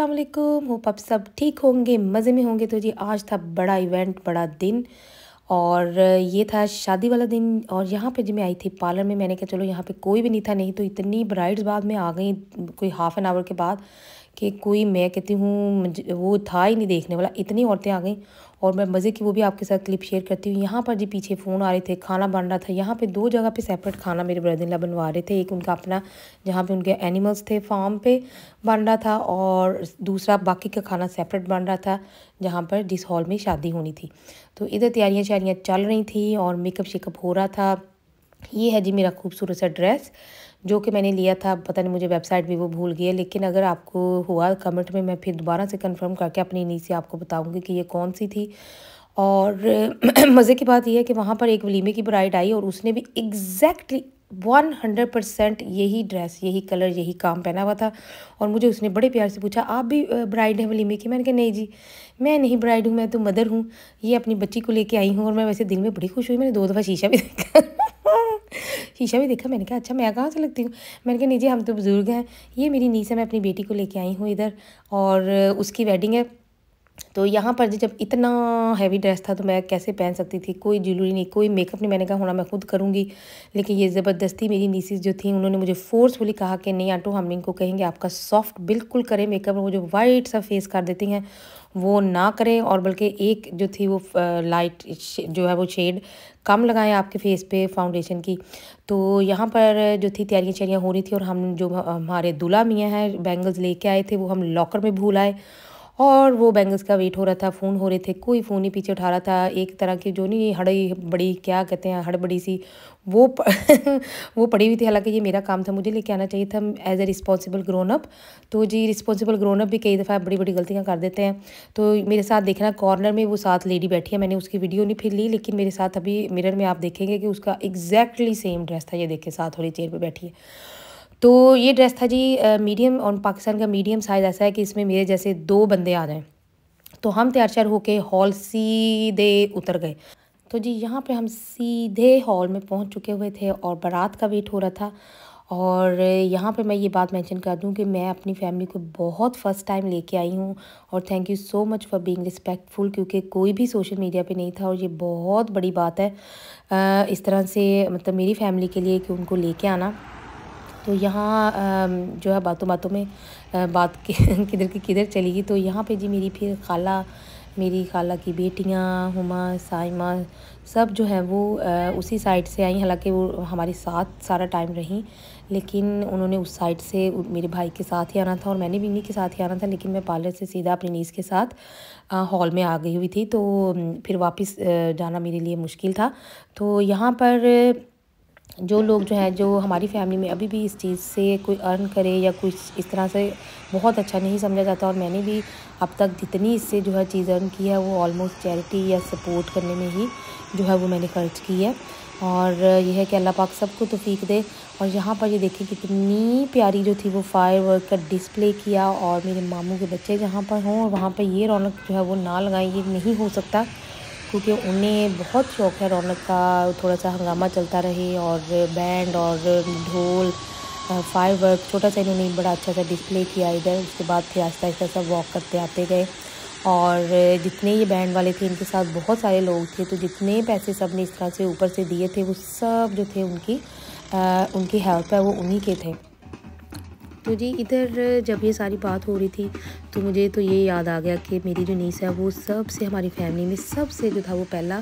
अस्सलाम वालेकुम। होप आप सब ठीक होंगे, मज़े में होंगे। तो जी आज था बड़ा इवेंट, बड़ा दिन, और ये था शादी वाला दिन। और यहाँ पे जी मैं आई थी पार्लर में। मैंने कहा चलो यहाँ पे कोई भी नहीं था, नहीं तो इतनी ब्राइड्स बाद में आ गई कोई हाफ़ एन आवर के बाद कि कोई, मैं कहती हूँ वो था ही नहीं देखने वाला, इतनी औरतें आ गई। और मैं मज़े की वो भी आपके साथ क्लिप शेयर करती हूँ। यहाँ पर जी पीछे फ़ोन आ रहे थे, खाना बन रहा था। यहाँ पे दो जगह पे सेपरेट खाना मेरे ब्रदर-इन-लॉ बनवा रहे थे। एक उनका अपना जहाँ पे उनके एनिमल्स थे फार्म पे बन रहा था, और दूसरा बाकी का खाना सेपरेट बन रहा था जहाँ पर जिस हॉल में शादी होनी थी। तो इधर तैयारियाँ शायरियाँ चल रही थी और मेकअप शेकअप हो रहा था। ये है जी मेरा खूबसूरत सा ड्रेस जो कि मैंने लिया था, पता नहीं मुझे वेबसाइट भी वो भूल गई है, लेकिन अगर आपको हुआ कमेंट में मैं फिर दोबारा से कंफर्म करके अपनी नींद से आपको बताऊंगी कि ये कौन सी थी। और मज़े की बात यह है कि वहाँ पर एक वलीमे की ब्राइड आई और उसने भी एग्जैक्टली 100% यही ड्रेस, यही कलर, यही काम पहना हुआ था। और मुझे उसने बड़े प्यार से पूछा, आप भी ब्राइड हैं वलीमे की? मैंने कहा नहीं जी, मैं नहीं ब्राइड हूँ, मैं तो मदर हूँ, ये अपनी बच्ची को लेके आई हूँ। और मैं वैसे दिल में बड़ी खुश हुई। मैंने 2 दफ़ा शीशा भी देखा शीशा भी देखा। मैंने कहा अच्छा मैं कहाँ से लगती हूँ? मैंने कहा नहीं जी, हम तो बुज़ुर्ग हैं, ये मेरी नीस है, मैं अपनी बेटी को लेके आई हूँ इधर, और उसकी वेडिंग है। तो यहाँ पर जब इतना हैवी ड्रेस था तो मैं कैसे पहन सकती थी? कोई ज्वेलरी नहीं, कोई मेकअप नहीं। मैंने कहा होना मैं खुद करूँगी, लेकिन ये ज़बरदस्ती मेरी नीसिस जो थी उन्होंने मुझे फोर्सफुली कहा कि नहीं आंटो, हम इनको कहेंगे आपका सॉफ्ट बिल्कुल करें मेकअप, वो जो वाइट सा फेस कर देती हैं वो ना करें, और बल्कि एक जो थी वो लाइट जो है वो शेड कम लगाएं आपके फेस पे फाउंडेशन की। तो यहाँ पर जो थी तैयारियाँ शैरियाँ हो रही थी, और हम जो हमारे दूल्हा मियाँ हैं बैंगल्स लेके आए थे वो हम लॉकर में भूल आए, और वो बैंगल्स का वेट हो रहा था, फ़ोन हो रहे थे, कोई फ़ोन ही पीछे उठा रहा था। एक तरह की जो नहीं हड़ी बड़ी क्या कहते हैं, हड़बड़ी सी वो वो पड़ी हुई थी। हालांकि ये मेरा काम था, मुझे लेके आना चाहिए था as a responsible grown up. तो जी रिस्पॉन्सिबल ग्रोन अप भी कई दफ़ा बड़ी बड़ी गलतियाँ कर देते हैं। तो मेरे साथ देखना कॉर्नर में वो साथ लेडी बैठी है, मैंने उसकी वीडियो नहीं फिर ली, लेकिन मेरे साथ अभी मिरर में आप देखेंगे कि उसका एग्जैक्टली सेम ड्रेस था। ये देखे साथ वाली चेयर पर बैठी है। तो ये ड्रेस था जी मीडियम, और पाकिस्तान का मीडियम साइज़ ऐसा है कि इसमें मेरे जैसे 2 बंदे आ जाएँ। तो हम तैयार श्यार होके हॉल सीधे उतर गए। तो जी यहाँ पे हम सीधे हॉल में पहुँच चुके हुए थे और बारात का वेट हो रहा था। और यहाँ पे मैं ये बात मेंशन कर दूँ कि मैं अपनी फैमिली को बहुत फ़र्स्ट टाइम लेके आई हूँ, और thank you so much for being respectful, क्योंकि कोई भी सोशल मीडिया पे नहीं था, और ये बहुत बड़ी बात है इस तरह से मतलब मेरी फैमिली के लिए कि उनको लेके आना। तो यहाँ जो है बातों बातों में बात किधर की किधर चली गई। तो यहाँ पे जी मेरी फिर खाला, मेरी खाला की बेटियाँ हुमा, साइमा, सब जो है वो उसी साइड से आई। हालांकि वो हमारे साथ सारा टाइम रहीं, लेकिन उन्होंने उस साइड से मेरे भाई के साथ ही आना था और मैंने भी इन्हीं के साथ ही आना था। लेकिन मैं पार्लर से सीधा अपनी नीस के साथ हॉल में आ गई हुई थी, तो फिर वापस जाना मेरे लिए मुश्किल था। तो यहाँ पर जो लोग जो हैं, जो हमारी फैमिली में अभी भी इस चीज़ से कोई अर्न करे या कुछ इस तरह से बहुत अच्छा नहीं समझा जाता, और मैंने भी अब तक जितनी इससे जो है चीज़ अर्न की है वो ऑलमोस्ट चैरिटी या सपोर्ट करने में ही जो है वो मैंने खर्च की है। और यह है कि अल्लाह पाक सबको तौफीक दे। और यहाँ पर ये देखें कितनी प्यारी जो थी वो फायर वर्क का डिस्प्ले किया, और मेरे मामू के बच्चे जहाँ पर हों और वहाँ पर ये रौनक जो है वो ना लगाएं, ये नहीं हो सकता, क्योंकि उन्हें बहुत शौक़ है रौनक का, थोड़ा सा हंगामा चलता रहे, और बैंड और ढोल फायर वर्क छोटा सा इन्होंने बड़ा अच्छा सा डिस्प्ले किया इधर। उसके बाद फिर आहिस्ता आहिस्ता सब वॉक करते आते गए, और जितने ये बैंड वाले थे इनके साथ बहुत सारे लोग थे, तो जितने पैसे सब ने इस तरह से ऊपर से दिए थे वो सब जो थे उनकी हेल्प है वो उन्हीं के थे। तो जी इधर जब ये सारी बात हो रही थी तो मुझे तो ये याद आ गया कि मेरी जो नीस है वो सबसे, हमारी फैमिली में सबसे जो था वो पहला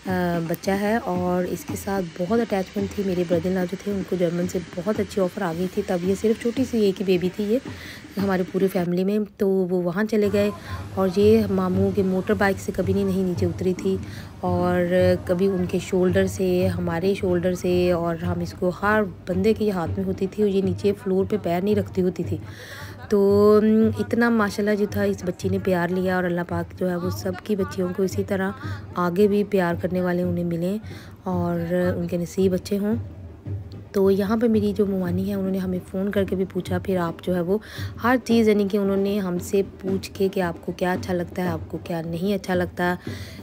बच्चा है, और इसके साथ बहुत अटैचमेंट थी। मेरे ब्रदर-इन-लॉ जो थे उनको जर्मन से बहुत अच्छी ऑफ़र आ गई थी, तब ये सिर्फ छोटी सी एक ही बेबी थी ये हमारे पूरे फैमिली में। तो वो वहाँ चले गए, और ये मामू के मोटर बाइक से कभी नहीं नीचे उतरी थी, और कभी उनके शोल्डर से, हमारे शोल्डर से, और हम इसको हर बंदे के हाथ में होती थी, और ये नीचे फ्लोर पे पैर नहीं रखती होती थी। तो इतना माशाल्लाह जो था इस बच्ची ने प्यार लिया, और अल्लाह पाक जो है वो सब की बच्चियों को इसी तरह आगे भी प्यार करने वाले उन्हें मिलें और उनके नसीब अच्छे हों। तो यहाँ पे मेरी जो मुमानी है उन्होंने हमें फ़ोन करके भी पूछा, फिर आप जो है वो हर चीज़ यानी कि उन्होंने हमसे पूछ के कि आपको क्या अच्छा लगता है, आपको क्या नहीं अच्छा लगता,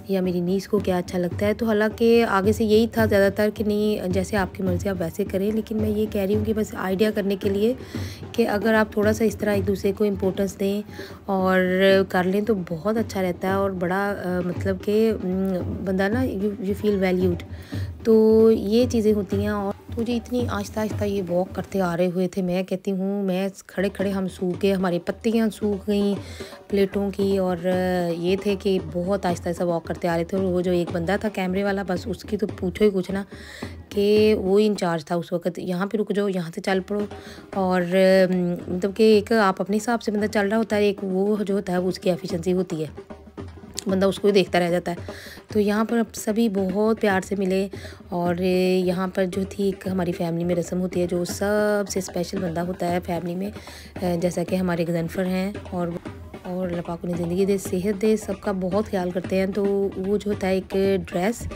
या मेरी नीस को क्या अच्छा लगता है। तो हालांकि आगे से यही था ज़्यादातर कि नहीं जैसे आपकी मर्ज़ी आप वैसे करें, लेकिन मैं ये कह रही हूँ कि बस आइडिया करने के लिए कि अगर आप थोड़ा सा इस तरह एक दूसरे को इम्पोर्टेंस दें और कर लें तो बहुत अच्छा रहता है, और बड़ा मतलब कि बंदा ना यू फील वैल्यूड। तो ये चीज़ें होती हैं। और तो जी इतनी आहिस्ता आहिस्ता ये वॉक करते आ रहे हुए थे, मैं कहती हूँ मैं खड़े खड़े हम सूख गए, हमारी पत्तियाँ सूख गई प्लेटों की। और ये थे कि बहुत आहिस्ता आहिस्ता वॉक करते आ रहे थे। और वो जो एक बंदा था कैमरे वाला, बस उसकी तो पूछो ही कुछ ना, कि वो इंचार्ज था उस वक्त, यहाँ पे रुक जाओ, यहाँ से चल पड़ो। और मतलब कि एक आप अपने हिसाब से बंदा चल रहा होता है, एक वो जो होता है वो उसकी एफिशिएंसी होती है, बंदा उसको ही देखता रह जाता है। तो यहाँ पर अब सभी बहुत प्यार से मिले। और यहाँ पर जो थी एक हमारी फैमिली में रस्म होती है, जो सबसे स्पेशल बंदा होता है फैमिली में, जैसा कि हमारे गजनफर हैं, और अल्लाह पाक उन्हें ज़िंदगी दे, सेहत दे, सबका बहुत ख्याल करते हैं। तो वो जो होता है एक ड्रेस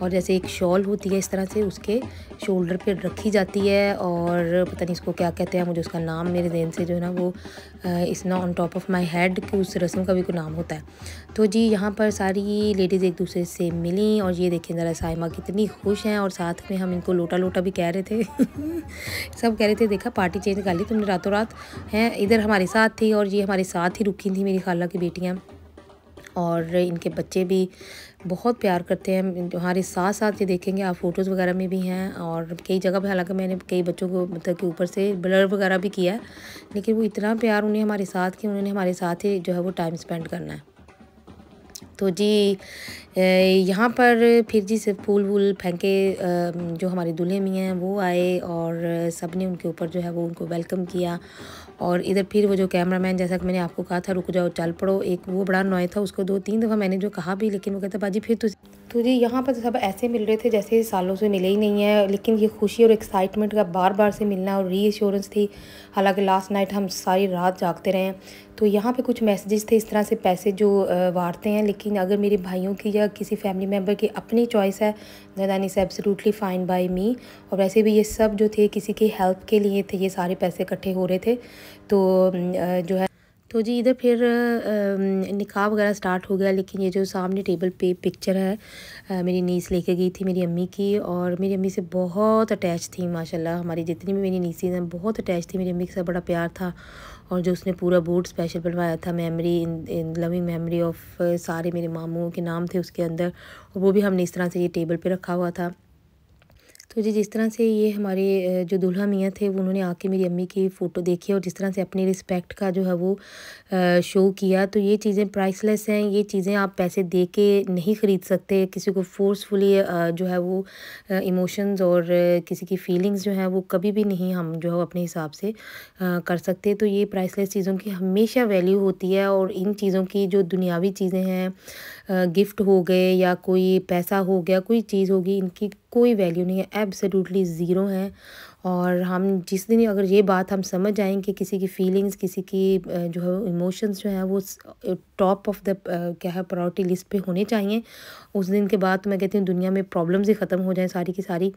और जैसे एक शॉल होती है, इस तरह से उसके शोल्डर पे रखी जाती है, और पता नहीं इसको क्या कहते हैं, मुझे उसका नाम मेरे ज़हन से जो है ना वो इस ना on top of my head कि उस रस्म का भी कोई नाम होता है। तो जी यहाँ पर सारी लेडीज़ एक दूसरे से मिली, और ये देखें ज़रा साइमा कितनी खुश हैं, और साथ में हम इनको लोटा लोटा भी कह रहे थे सब कह रहे थे देखा पार्टी चेंज कर ली तुमने रातों रात, हैं इधर हमारे साथ थी और ये हमारे साथ ही रुकी थी मेरी खाला की बेटियाँ, और इनके बच्चे भी बहुत प्यार करते हैं हमारे साथ साथ। ये देखेंगे आप फ़ोटोज़ वगैरह में भी हैं, और कई जगह पे हालांकि मैंने कई बच्चों को मतलब कि ऊपर से ब्लर वगैरह भी किया है, लेकिन वो इतना प्यार उन्हें हमारे साथ कि उन्होंने हमारे साथ ही जो है वो टाइम स्पेंड करना है। तो जी यहाँ पर फिर जी से फूल वूल फेंके, जो हमारे दूल्हे मियाँ हैं वो आए, और सब ने उनके ऊपर जो है वो उनको वेलकम किया। और इधर फिर वो जो कैमरामैन, जैसा कि मैंने आपको कहा था रुक जाओ चल पड़ो, एक वो बड़ा नॉय था, उसको 2-3 दफ़ा मैंने जो कहा भी, लेकिन वो कहता बाजी फिर तो जी यहाँ पर सब ऐसे मिल रहे थे जैसे सालों से मिले ही नहीं है, लेकिन ये खुशी और एक्साइटमेंट का बार बार से मिलना और रीअश्योरेंस थी। हालांकि लास्ट नाइट हम सारी रात जागते रहे हैं। तो यहाँ पे कुछ मैसेजेस थे इस तरह से पैसे जो वारते हैं, लेकिन अगर मेरे भाइयों की या किसी फैमिली मेम्बर की अपनी चॉइस है then is absolutely fine by me. और वैसे भी ये सब जो थे किसी की हेल्प के लिए थे, ये सारे पैसे इकट्ठे हो रहे थे। तो जो है तो जी इधर फिर निकाह वगैरह स्टार्ट हो गया, लेकिन ये जो सामने टेबल पे पिक्चर है मेरी नीस लेके गई थी मेरी अम्मी की, और मेरी अम्मी से बहुत अटैच थी माशाल्लाह। हमारी जितनी भी मेरी नीसीज़ हैं बहुत अटैच थी मेरी अम्मी के साथ, बड़ा प्यार था। और जो उसने पूरा बोर्ड स्पेशल बनवाया था, memory in loving memory of, सारे मेरे मामूओं के नाम थे उसके अंदर, और वो भी हमने इस तरह से ये टेबल पे रखा हुआ था। तो जी जिस तरह से ये हमारे जो दूल्हा मियाँ थे उन्होंने आके मेरी अम्मी की फ़ोटो देखी और जिस तरह से अपनी रिस्पेक्ट का जो है वो शो किया, तो ये चीज़ें प्राइसलेस हैं। ये चीज़ें आप पैसे दे के नहीं ख़रीद सकते। किसी को फोर्सफुली जो है वो इमोशंस और किसी की फीलिंग्स जो हैं वो कभी भी नहीं हम जो है अपने हिसाब से कर सकते। तो ये प्राइसलेस चीज़ों की हमेशा वैल्यू होती है, और इन चीज़ों की जो दुनियावी चीज़ें हैं, गिफ्ट हो गए या कोई पैसा हो गया, कोई चीज़ होगी, इनकी कोई वैल्यू नहीं है, एब्सोल्युटली ज़ीरो है। और हम जिस दिन अगर ये बात हम समझ जाएंगे किसी की फीलिंग्स, किसी की जो है इमोशंस जो है वो टॉप ऑफ द क्या है प्रायोरिटी लिस्ट पे होने चाहिए, उस दिन के बाद तो मैं कहती हूँ दुनिया में प्रॉब्लम्स ही ख़त्म हो जाएं सारी की सारी।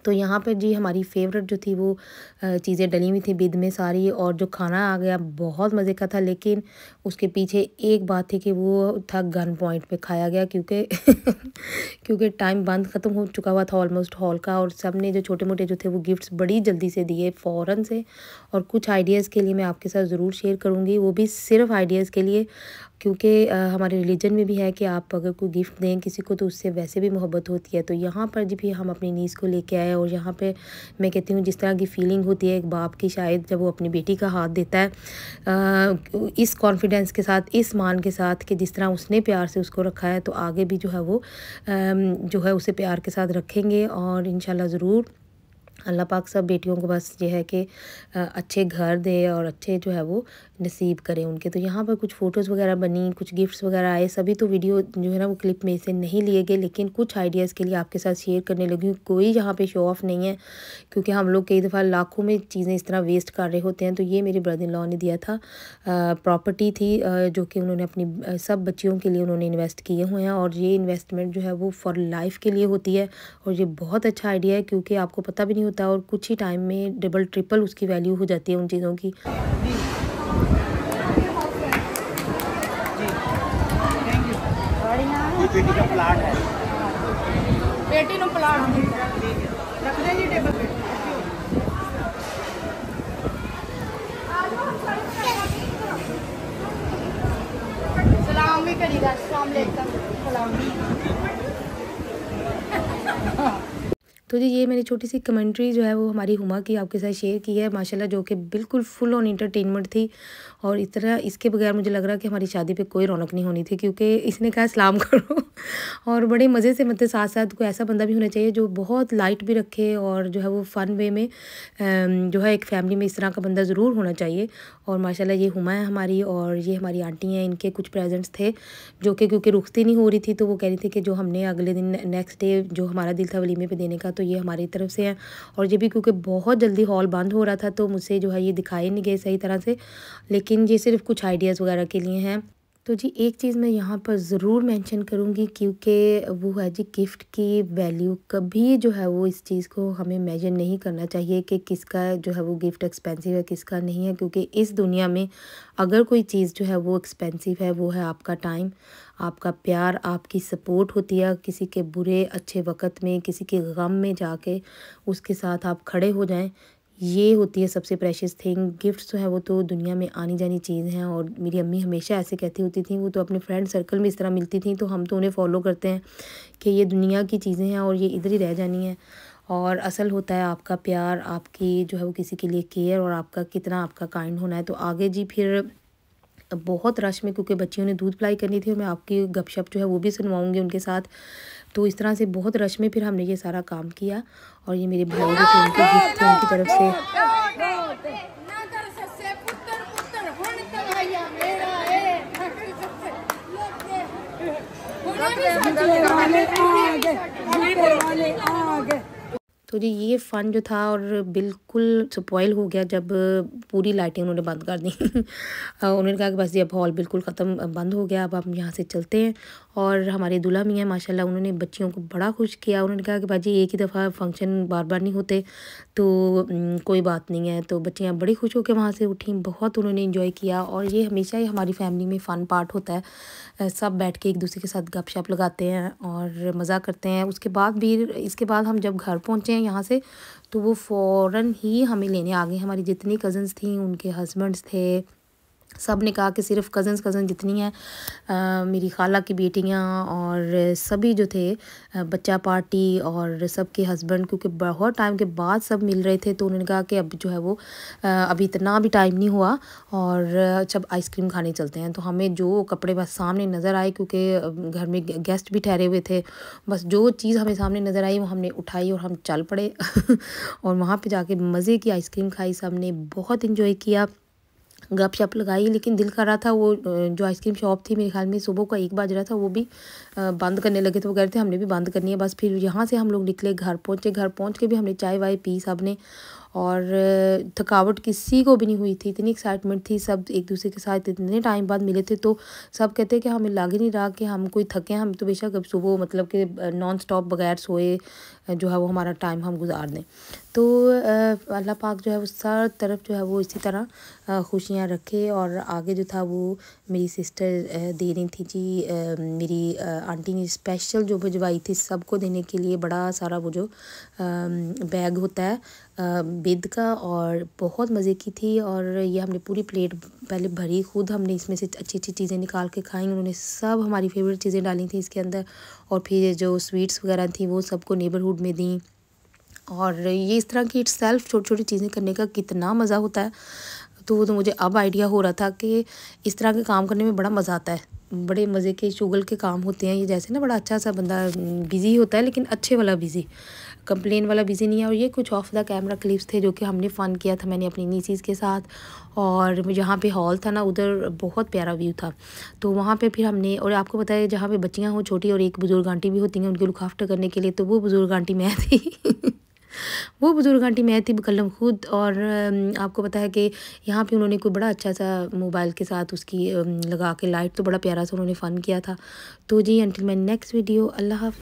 तो यहाँ पर जी हमारी फेवरेट जो थी वो चीज़ें डली हुई थी बिद में सारी, और जो खाना आ गया बहुत मज़े का था, लेकिन उसके पीछे एक बात थी कि वो था गन पॉइंट पे खाया गया, क्योंकि क्योंकि टाइम बंद ख़त्म हो चुका हुआ था ऑलमोस्ट हॉल का, और सब ने जो छोटे मोटे जो थे वो गिफ्ट्स बड़ी जल्दी से दिए फ़ौरन से। और कुछ आइडियाज़ के लिए मैं आपके साथ ज़रूर शेयर करूँगी, वो भी सिर्फ आइडियाज़ के लिए, क्योंकि हमारे रिलीजन में भी है कि आप अगर कोई गिफ्ट दें किसी को तो उससे वैसे भी मोहब्बत होती है। तो यहाँ पर जब भी हम अपनी नीस को लेके आए, और यहाँ पे मैं कहती हूँ जिस तरह की फ़ीलिंग होती है एक बाप की, शायद जब वो अपनी बेटी का हाथ देता है इस कॉन्फिडेंस के साथ, इस मान के साथ कि जिस तरह उसने प्यार से उसको रखा है, तो आगे भी जो है वो जो है उसे प्यार के साथ रखेंगे। और इंशाल्लाह ज़रूर अल्लाह पाक सब बेटियों को बस ये है कि अच्छे घर दे और अच्छे जो है वो नसीब करें उनके। तो यहाँ पर कुछ फ़ोटोज़ वगैरह बनी, कुछ गिफ्ट्स वगैरह आए, सभी तो वीडियो जो है ना वो क्लिप में से नहीं लिए गए, लेकिन कुछ आइडियाज़ के लिए आपके साथ शेयर करने लगी हूँ। कोई यहाँ पे शो ऑफ़ नहीं है, क्योंकि हम लोग कई दफ़ा लाखों में चीज़ें इस तरह वेस्ट कर रहे होते हैं। तो ये मेरे ब्रदर इन लॉ ने दिया था, प्रॉपर्टी थी जो कि उन्होंने अपनी सब बच्चियों के लिए उन्होंने इन्वेस्ट किए हुए हैं, और ये इन्वेस्टमेंट जो है वो फॉर लाइफ के लिए होती है। और ये बहुत अच्छा आइडिया है, क्योंकि आपको पता भी नहीं होता और कुछ ही टाइम में डबल ट्रिपल उसकी वैल्यू हो जाती है उन चीज़ों की। बेटी का प्लाट है, बेटी नो प्लाट रख देंगे टेबल पे। सलाम भी करिएगा, अस्सलाम वालेकुम, सलाम भी। तो जी ये मैंने छोटी सी कमेंट्री जो है वो हमारी हुमा की आपके साथ शेयर की है माशाल्लाह, जो कि बिल्कुल फुल ऑन इंटरटेनमेंट थी। और इस तरह इसके बगैर मुझे लग रहा है कि हमारी शादी पे कोई रौनक नहीं होनी थी, क्योंकि इसने कहा सलाम करो और बड़े मज़े से, मतलब साथ साथ कोई ऐसा बंदा भी होना चाहिए जो बहुत लाइट भी रखे और जो है वो फ़न वे में जो है एक फ़ैमिली में इस तरह का बंदा ज़रूर होना चाहिए। और माशाल्लाह ये हुमा है हमारी, और ये हमारी आंटी हैं, इनके कुछ प्रेजेंट्स थे जो कि क्योंकि रुखती नहीं हो रही थी तो वो कह रही थी कि जो हमने अगले दिन नेक्स्ट डे जो हमारा दिल था वलीमे पे देने का, तो ये हमारी तरफ से है। और ये भी क्योंकि बहुत जल्दी हॉल बंद हो रहा था तो मुझसे जो है ये दिखाए नहीं गए सही तरह से, लेकिन ये सिर्फ कुछ आइडियाज़ वगैरह के लिए हैं। तो जी एक चीज़ मैं यहाँ पर ज़रूर मेंशन करूँगी, क्योंकि वो है जी गिफ्ट की वैल्यू। कभी जो है वो इस चीज़ को हमें मेजर नहीं करना चाहिए कि किसका जो है वो गिफ्ट एक्सपेंसिव है किसका नहीं है, क्योंकि इस दुनिया में अगर कोई चीज़ जो है वो एक्सपेंसिव है वो है आपका टाइम, आपका प्यार, आपकी सपोर्ट होती है। किसी के बुरे अच्छे वक़्त में, किसी के गम में जाके उसके साथ आप खड़े हो जाएं, ये होती है सबसे प्रेशियस थिंग। गिफ्ट्स जो है वो तो दुनिया में आनी जानी चीज़ हैं, और मेरी अम्मी हमेशा ऐसे कहती होती थी। वो तो अपने फ्रेंड सर्कल में इस तरह मिलती थी तो हम तो उन्हें फॉलो करते हैं कि ये दुनिया की चीज़ें हैं और ये इधर ही रह जानी है। और असल होता है आपका प्यार, आपकी जो है वो किसी के लिए केयर, और आपका कितना आपका काइंड होना है। तो आगे जी फिर बहुत रश में, क्योंकि बच्चियों ने दूध पिलाई करनी थी और मैं आपकी गपशप जो है वो भी सुनवाऊँगी उनके साथ। तो इस तरह से बहुत रश में फिर हमने ये सारा काम किया। और ये मेरे भाई जो थे उनके गिफ्ट थे उनकी तरफ से। तो जी ये फ़न जो था और बिल्कुल स्पॉइल हो गया जब पूरी लाइटें उन्होंने बंद कर दी उन्होंने कहा कि बस ये अब हॉल बिल्कुल ख़त्म बंद हो गया, अब हम यहाँ से चलते हैं। और हमारे दूल्हा मियाँ माशाल्लाह उन्होंने बच्चियों को बड़ा खुश किया। उन्होंने कहा कि बाजी एक ही दफ़ा फंक्शन बार बार नहीं होते, तो कोई बात नहीं है। तो बच्चियाँ बड़ी खुश होकर वहाँ से उठी, बहुत उन्होंने इंजॉय किया। और ये हमेशा ही हमारी फैमिली में फ़न पार्ट होता है, सब बैठ के एक दूसरे के साथ गपशप लगाते हैं और मज़ा करते हैं। उसके बाद भी, इसके बाद हम जब घर पहुँचे हैं यहाँ से, तो वो फ़ौरन ही हमें लेने आ गए। हमारी जितनी कज़न्स थी, उनके हस्बैंड्स थे, सब ने कहा कि सिर्फ कज़न जितनी हैं मेरी खाला की बेटियां और सभी जो थे, बच्चा पार्टी और सबके हस्बैंड, क्योंकि बहुत टाइम के बाद सब मिल रहे थे। तो उन्होंने कहा कि अब जो है वो अभी इतना भी टाइम नहीं हुआ और जब आइसक्रीम खाने चलते हैं। तो हमें जो कपड़े बस सामने नज़र आए, क्योंकि घर में गेस्ट भी ठहरे हुए थे, बस जो चीज़ हमें सामने नज़र आई वो हमने उठाई और हम चल पड़े और वहाँ पे जाके मज़े की आइसक्रीम खाई, सब ने बहुत इन्जॉय किया, गपशप लगाई। लेकिन दिल कर रहा था, वो जो आइसक्रीम शॉप थी मेरे ख्याल में सुबह का 1 बज रहा था, वो भी बंद करने लगे थे। वो कह रहे थे हमने भी बंद करनी है। बस फिर यहाँ से हम लोग निकले, घर पहुँचे। घर पहुँच के भी हमने चाय वाय पी सब ने, और थकावट किसी को भी नहीं हुई थी। इतनी एक्साइटमेंट थी, सब एक दूसरे के साथ इतने टाइम बाद मिले थे। तो सब कहते हैं कि हमें लग ही नहीं रहा कि हम कोई थके हैं। हम तो बेशक अब सुबह मतलब कि नॉन स्टॉप बगैर सोए जो है वो हमारा टाइम हम गुजार दें। तो अल्लाह पाक जो है वो सार तरफ जो है वो इसी तरह खुशियाँ रखे। और आगे जो था वो मेरी सिस्टर दे रही थी जी, मेरी आंटी ने स्पेशल जो भिजवाई थी सबको देने के लिए, बड़ा सारा वो जो बैग होता है बिद का, और बहुत मज़े की थी। और ये हमने पूरी प्लेट पहले भरी, खुद हमने इसमें से अच्छी अच्छी चीज़ें निकाल के खाई। उन्होंने सब हमारी फेवरेट चीज़ें डाली थी इसके अंदर, और फिर जो स्वीट्स वगैरह थी वो सबको नेबरहुड में दी। और ये इस तरह की सेल्फ छोटी छोटी चीज़ें करने का कितना मज़ा होता है। तो मुझे अब आइडिया हो रहा था कि इस तरह के काम करने में बड़ा मज़ा आता है, बड़े मज़े के शुगल के काम होते हैं ये। जैसे ना बड़ा अच्छा सा बंदा बिज़ी होता है, लेकिन अच्छे वाला बिज़ी, कंप्लेन वाला बिज़ी नहीं है। और ये कुछ ऑफ द कैमरा क्लिप्स थे जो कि हमने फ़न किया था मैंने अपनी नीसीज़ के साथ। और जहाँ पे हॉल था ना, उधर बहुत प्यारा व्यू था। तो वहाँ पे फिर हमने, और आपको पता है जहाँ पे बच्चियाँ हों छोटी और एक बुज़ुर्ग आंटी भी होती हैं उनके लुक आफ्टर करने के लिए, तो वो बुज़ुर्ग आंटी मैं थी वो बुज़ुर्ग आंटी मैं थी बकलम खुद। और आपको पता है कि यहाँ पे उन्होंने कोई बड़ा अच्छा सा मोबाइल के साथ उसकी लगा के लाइट, तो बड़ा प्यारा सा उन्होंने फ़न किया था। तो जी अंटिल माय नेक्स्ट वीडियो, अल्लाह हाफ़िज़।